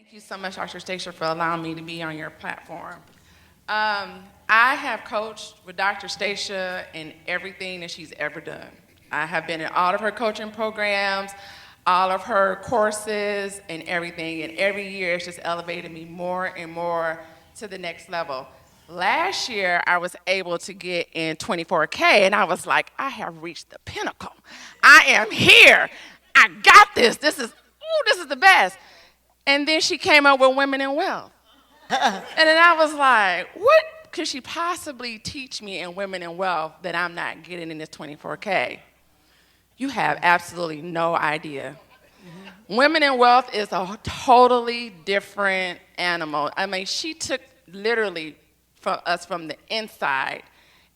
Thank you so much, Dr. Stacia, for allowing me to be on your platform. I have coached with Dr. Stacia in everything that she's ever done. I have been in all of her coaching programs, all of her courses, and everything. And every year, it's just elevated me more and more to the next level. Last year, I was able to get in 24K, and I was like, I have reached the pinnacle. I am here. I got this. This is the best. And then she came up with Women in Wealth. And then I was like, what could she possibly teach me in Women in Wealth that I'm not getting in this 24K? You have absolutely no idea. Women in Wealth is a totally different animal. I mean, she took literally us from the inside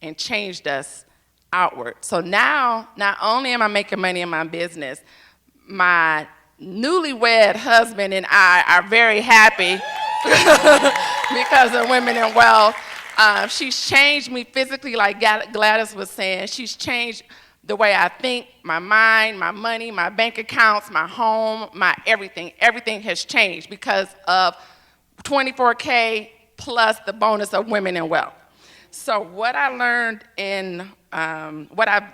and changed us outward. So now, not only am I making money in my business, my newlywed husband and I are very happy because of Women in Wealth. She's changed me physically, like Gladys was saying. She's changed the way I think, my mind, my money, my bank accounts, my home, my everything. Everything has changed because of 24K plus the bonus of Women in Wealth. So what I learned in, what I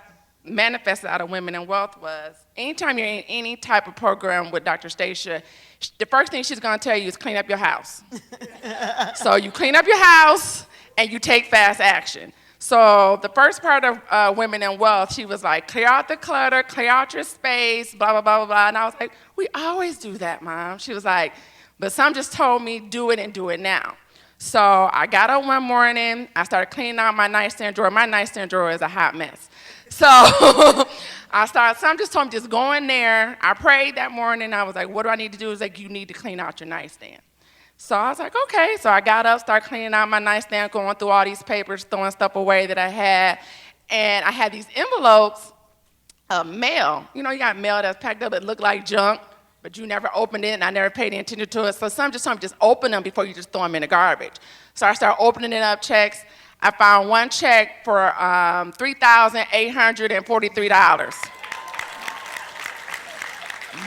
manifested out of Women in Wealth was, anytime you're in any type of program with Dr. Stacia, the first thing she's gonna tell you is clean up your house. So you clean up your house and you take fast action. So the first part of Women in Wealth, she was like, clear out the clutter, clear out your space, blah, blah, blah, blah, blah. And I was like, we always do that, Mom. She was like, but some just told me do it and do it now. So I got up one morning, I started cleaning out my nightstand drawer. My nightstand drawer is a hot mess. So some just told me, just go in there. I prayed that morning. I was like, what do I need to do? It's like, you need to clean out your nightstand. So I was like, okay. So I got up, started cleaning out my nightstand, going through all these papers, throwing stuff away that I had. And I had these envelopes of mail. You know, you got mail that's packed up, it looked like junk, but you never opened it, and I never paid any attention to it. So some just told me, just open them before you just throw them in the garbage. So I started opening it up, checks. I found one check for $3,843.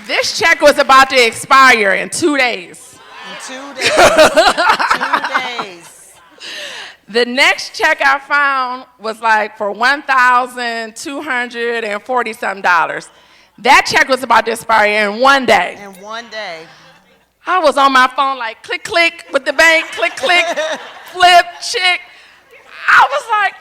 This check was about to expire in 2 days. In 2 days. 2 days. The next check I found was like for $1,240-something. That check was about to expire in 1 day. In 1 day. I was on my phone like click, click with the bank, click, click, flip, chick. I was like,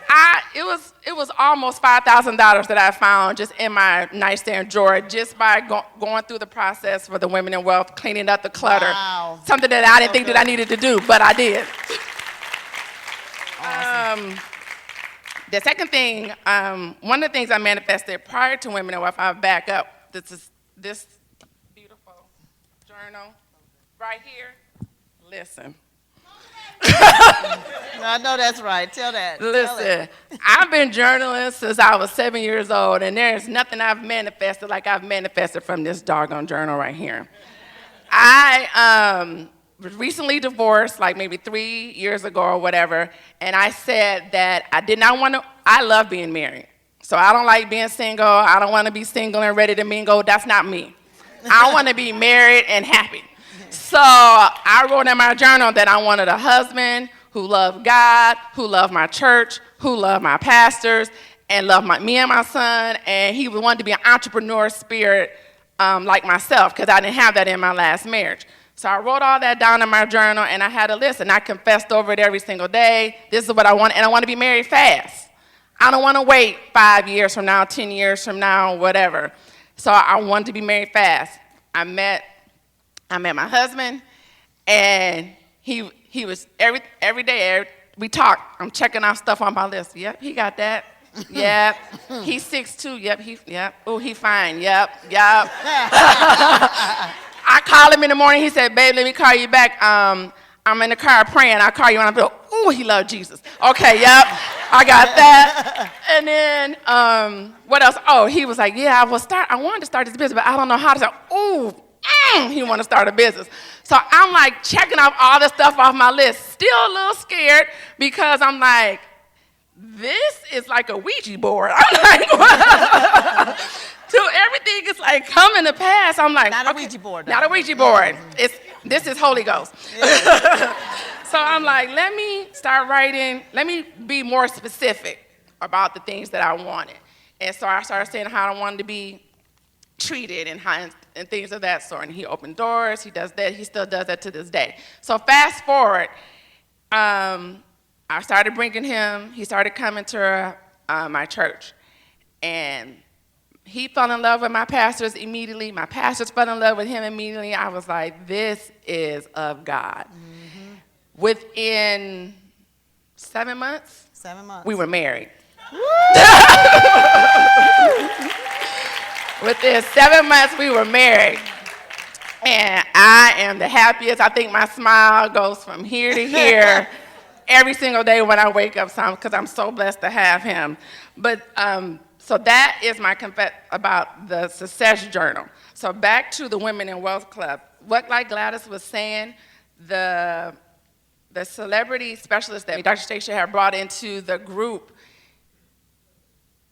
it was almost $5,000 that I found just in my nightstand drawer just by going through the process for the Women in Wealth, cleaning up the clutter. Wow. Something that I didn't think that I needed to do, but I did. Awesome. The second thing, one of the things I manifested prior to Women in Wealth, I'll back up. This is this beautiful journal right here. Listen. I know that's right. Tell that. Listen, I've been journaling since I was 7 years old, and there's nothing I've manifested like I've manifested from this doggone journal right here. I was recently divorced, like maybe 3 years ago or whatever, and I said that I did not want to, I love being married. So I don't like being single. I don't want to be single and ready to mingle. That's not me. I want to be married and happy. So I wrote in my journal that I wanted a husband who loved God, who loved my church, who loved my pastors, and loved me and my son, and he wanted to be an entrepreneur spirit like myself, because I didn't have that in my last marriage. So I wrote all that down in my journal, and I had a list, and I confessed over it every single day. This is what I want, and I want to be married fast. I don't want to wait 5 years from now, 10 years from now, whatever. So I wanted to be married fast. I met my husband, and he was every day we talked. I'm checking off stuff on my list. Yep, he got that. Yep. He's 6'2". Yep, yep. Oh, he fine. Yep, yep. I called him in the morning. He said, "Babe, let me call you back. I'm in the car praying. I'll call you." And I'm like, "Oh, he loved Jesus." Okay, yep. I got that. And then what else? Oh, he was like, "Yeah, I wanted to start this business, but I don't know how to start." Ooh. He want to start a business. So I'm like checking off all the stuff off my list, still a little scared because I'm like, this is like a Ouija board. I'm like, so everything is like coming to pass. I'm like, not a Ouija board. Not a Ouija board. It's This is Holy Ghost. So I'm like, let me start writing, let me be more specific about the things that I wanted. And so I started saying how I wanted to be treated and things of that sort. And he opened doors, he does that, he still does that to this day. So fast forward, I started bringing him, he started coming to my church. And he fell in love with my pastors immediately. My pastors fell in love with him immediately. I was like, this is of God. Mm-hmm. Within 7 months, we were married. Within 7 months, we were married. And I am the happiest. I think my smile goes from here to here every single day when I wake up, because I'm so blessed to have him. But so that is my confess about the Success Journal. So back to the Women in Wealth Club. What, like Gladys was saying, the celebrity specialist that Dr. Stacia had brought into the group,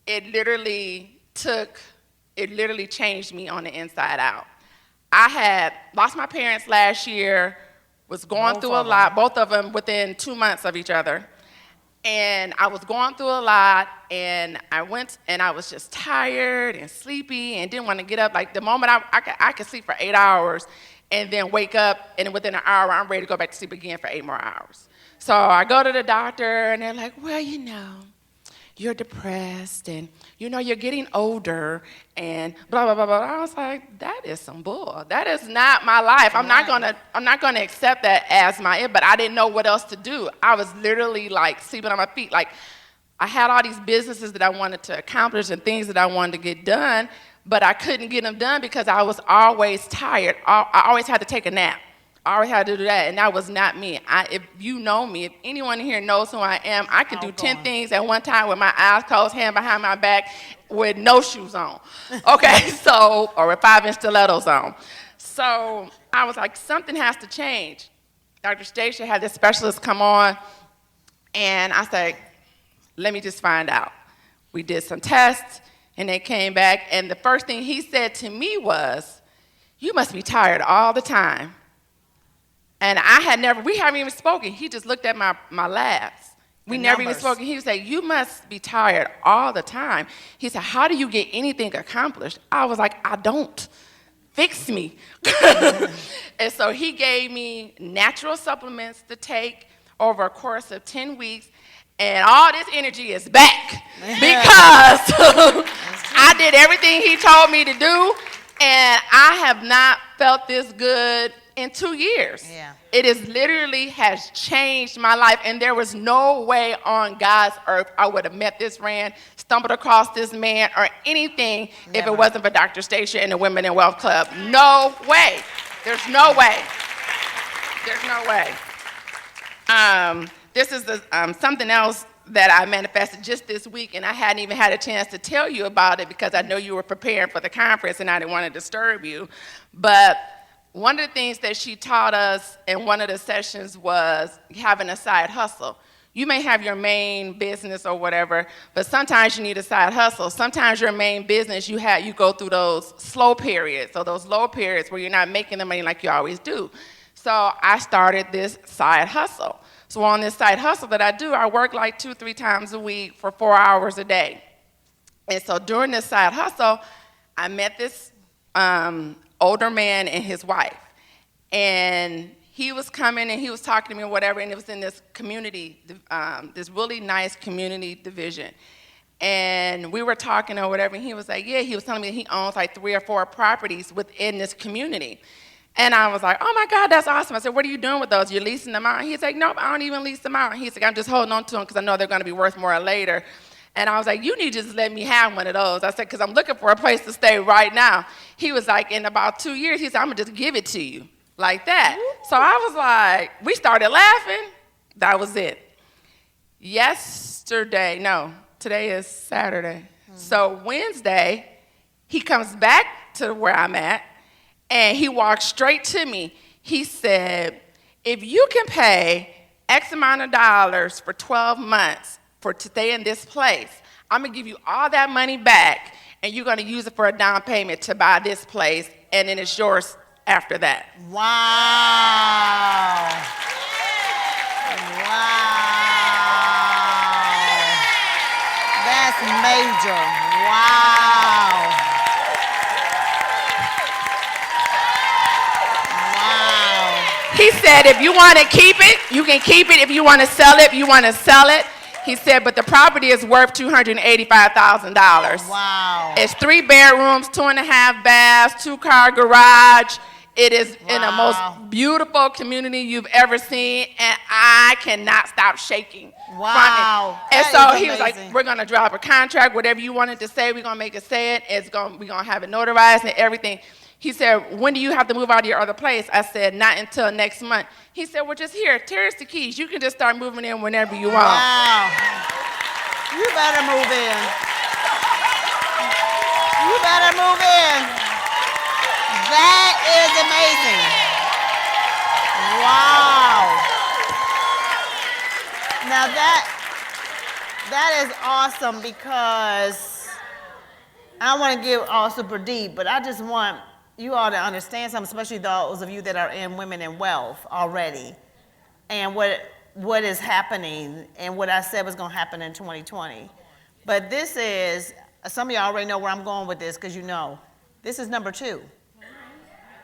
it literally changed me on the inside out. I had lost my parents last year, was going through a lot, both of them within 2 months of each other. And I was going through a lot, and I went, and I was just tired and sleepy and didn't want to get up. Like the moment I could sleep for 8 hours and then wake up, and within an hour, I'm ready to go back to sleep again for 8 more hours. So I go to the doctor, and they're like, well, you're depressed, and you're getting older, and blah, blah, blah, blah. I was like, that is some bull. That is not my life. I'm not gonna accept that as my it, but I didn't know what else to do. I was literally like sleeping on my feet. Like I had all these businesses that I wanted to accomplish and things that I wanted to get done, but I couldn't get them done because I was always tired. I always had to take a nap. I always had to do that, and that was not me. If you know me, if anyone here knows who I am, I can do 10 things at one time with my eyes closed, hand behind my back, with no shoes on. Okay, or with 5-inch stilettos on. So I was like, something has to change. Dr. Stacia had this specialist come on, and I said, let me just find out. We did some tests, and they came back, and the first thing he said to me was, you must be tired all the time. And we haven't even spoken. He just looked at my labs. We never even spoken. He was like, you must be tired all the time. He said, how do you get anything accomplished? I was like, I don't. Fix me. And so he gave me natural supplements to take over a course of 10 weeks. And all this energy is back because I did everything he told me to do. And I have not felt this good in 2 years. Yeah. It is literally has changed my life, and there was no way on God's earth I would have met this man, stumbled across this man, or anything if it wasn't for Dr. Stacia and the Women in Wealth Club. No way. There's no way. There's no way. This is something else that I manifested just this week, and I hadn't even had a chance to tell you about it because I know you were preparing for the conference and I didn't want to disturb you. But one of the things that she taught us in one of the sessions was having a side hustle. You may have your main business or whatever, but sometimes you need a side hustle. Sometimes your main business, you go through those slow periods, or those low periods where you're not making the money like you always do. So I started this side hustle. So on this side hustle that I do, I work like 2-3 times a week for 4 hours a day. And so during this side hustle, I met this older man and his wife. And he was coming and he was talking to me or whatever, and it was in this community, this really nice community division. And we were talking or whatever, and he was like, yeah, he was telling me that he owns like 3 or 4 properties within this community. And I was like, oh my God, that's awesome. I said, what are you doing with those? You're leasing them out? He's like, nope, I don't even lease them out. He's like, I'm just holding on to them because I know they're going to be worth more later. And I was like, you need to just let me have one of those. I said, because I'm looking for a place to stay right now. He was like, in about 2 years, he said, I'm going to just give it to you like that. Ooh. So I was like, we started laughing. That was it. Today is Saturday. Mm-hmm. So Wednesday, he comes back to where I'm at. And he walked straight to me. He said, if you can pay X amount of dollars for 12 months to stay in this place, I'm going to give you all that money back, and you're going to use it for a down payment to buy this place, and then it's yours after that. Wow. Wow. That's major. Wow. Wow. He said, if you want to keep it, you can keep it. If you want to sell it, you want to sell it. He said, but the property is worth $285,000. Wow. It's 3 bedrooms, 2.5 baths, 2-car garage. It is in the most beautiful community you've ever seen, and I cannot stop shaking. Wow. And That so is he was like, amazing. we're going to drop a contract, whatever you wanted to say, we're going to make it say it. We're going to have it notarized and everything. He said, when do you have to move out of your other place? I said, not until next month. He said, well, just here, here's the keys. You can just start moving in whenever you want. Wow. You better move in. You better move in. That is amazing. Wow. Now that is awesome, because I don't want to get all super deep, but I just want you all to understand something, especially those of you that are in Women in Wealth already, and what is happening and what I said was going to happen in 2020. But this is, some of y'all already know where I'm going with this, because you know, this is number 2.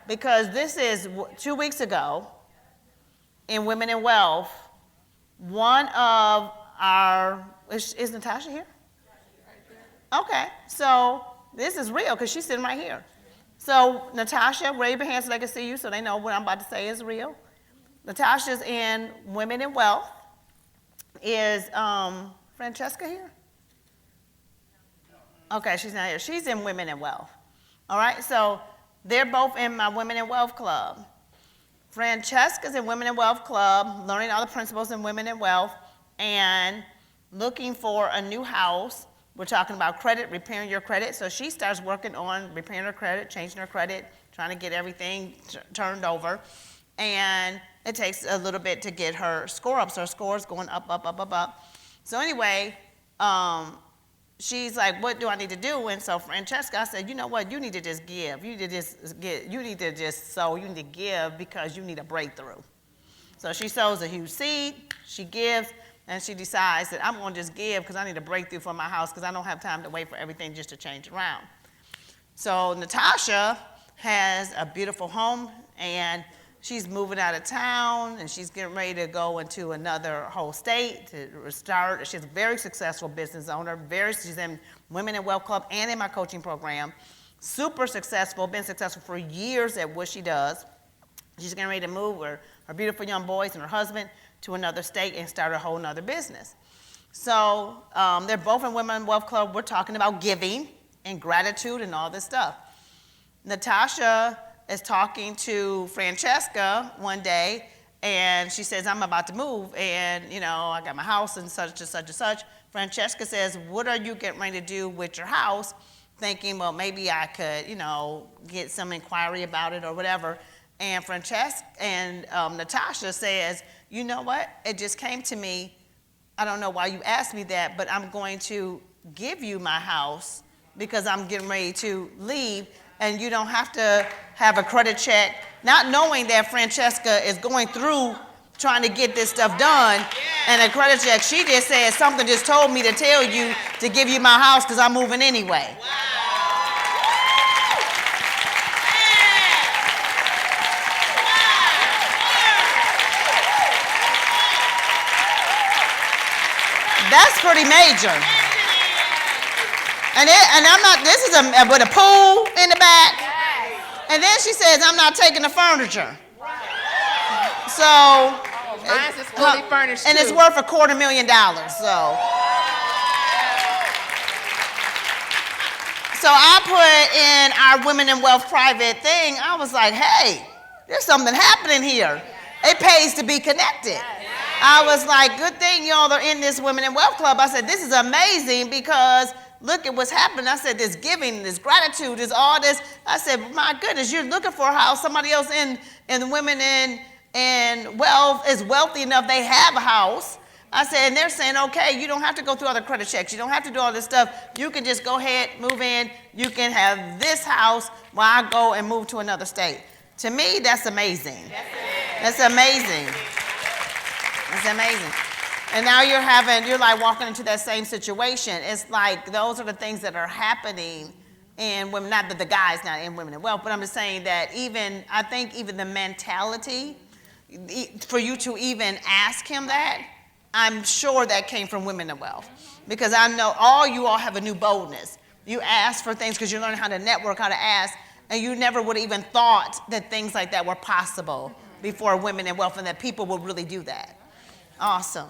Because this is 2 weeks ago in Women in Wealth, one of our, is Natasha here? Okay, so this is real because she's sitting right here. So Natasha, wave your hands so they can see you so they know what I'm about to say is real. Natasha's in Women in Wealth. Is Francesca here? Okay, she's not here. She's in Women in Wealth. All right, so they're both in my Women in Wealth Club. Francesca's in Women in Wealth Club, learning all the principles in Women in Wealth, and looking for a new house. We're talking about credit, repairing your credit. So she starts working on repairing her credit, changing her credit, trying to get everything turned over. And it takes a little bit to get her score up. So her score is going up, up, up, up, up. So anyway, she's like, what do I need to do? And so Francesca, I said, you know what? You need to just give. You need to just get, you need to just sow. You need to give because you need a breakthrough. So she sows a huge seed. She gives. And she decides that I'm going to just give because I need a breakthrough for my house because I don't have time to wait for everything just to change around. So Natasha has a beautiful home, and she's moving out of town, and she's getting ready to go into another whole state to start. She's a very successful business owner. She's in Women in Wealth Club and in my coaching program. Super successful, been successful for years at what she does. She's getting ready to move her beautiful young boys and her husband to another state and start a whole nother business. So they're both in Women in Wealth Club. We're talking about giving and gratitude and all this stuff. Natasha is talking to Francesca one day, and she says, I'm about to move, and you know, I got my house and such and such and such. Francesca says, what are you getting ready to do with your house? Thinking, well, maybe I could, you know, get some inquiry about it or whatever. And Francesca and Natasha says, you know what? It just came to me. I don't know why you asked me that, but I'm going to give you my house because I'm getting ready to leave, and you don't have to have a credit check, not knowing that Francesca is going through trying to get this stuff done, and a credit check. She just said, something just told me to tell you to give you my house because I'm moving anyway. That's pretty major. And I'm not, this is with a pool in the back. And then she says, I'm not taking the furniture. So. Mine's is fully furnished and too. it's worth $250,000, so. So I put in our Women in Wealth private thing, I was like, hey, there's something happening here. It pays to be connected. I was like, good thing y'all are in this Women in Wealth Club. I said, this is amazing because look at what's happening. I said, this giving, this gratitude, this all this. I said, my goodness, you're looking for a house. Somebody else in the Women in Wealth is wealthy enough, they have a house. I said, and they're saying, okay, you don't have to go through all the credit checks. You don't have to do all this stuff. You can just go ahead, move in. You can have this house while I go and move to another state. To me, that's amazing. That's amazing. That's amazing. And now you're like walking into that same situation. It's like those are the things that are happening in women, not that the guys not in Women in Wealth, but I'm just saying that I think even the mentality, for you to even ask him that, I'm sure that came from Women in Wealth. Because I know you all have a new boldness. You ask for things because you learn how to network, how to ask, and you never would have even thought that things like that were possible before Women in Wealth and that people would really do that. Awesome.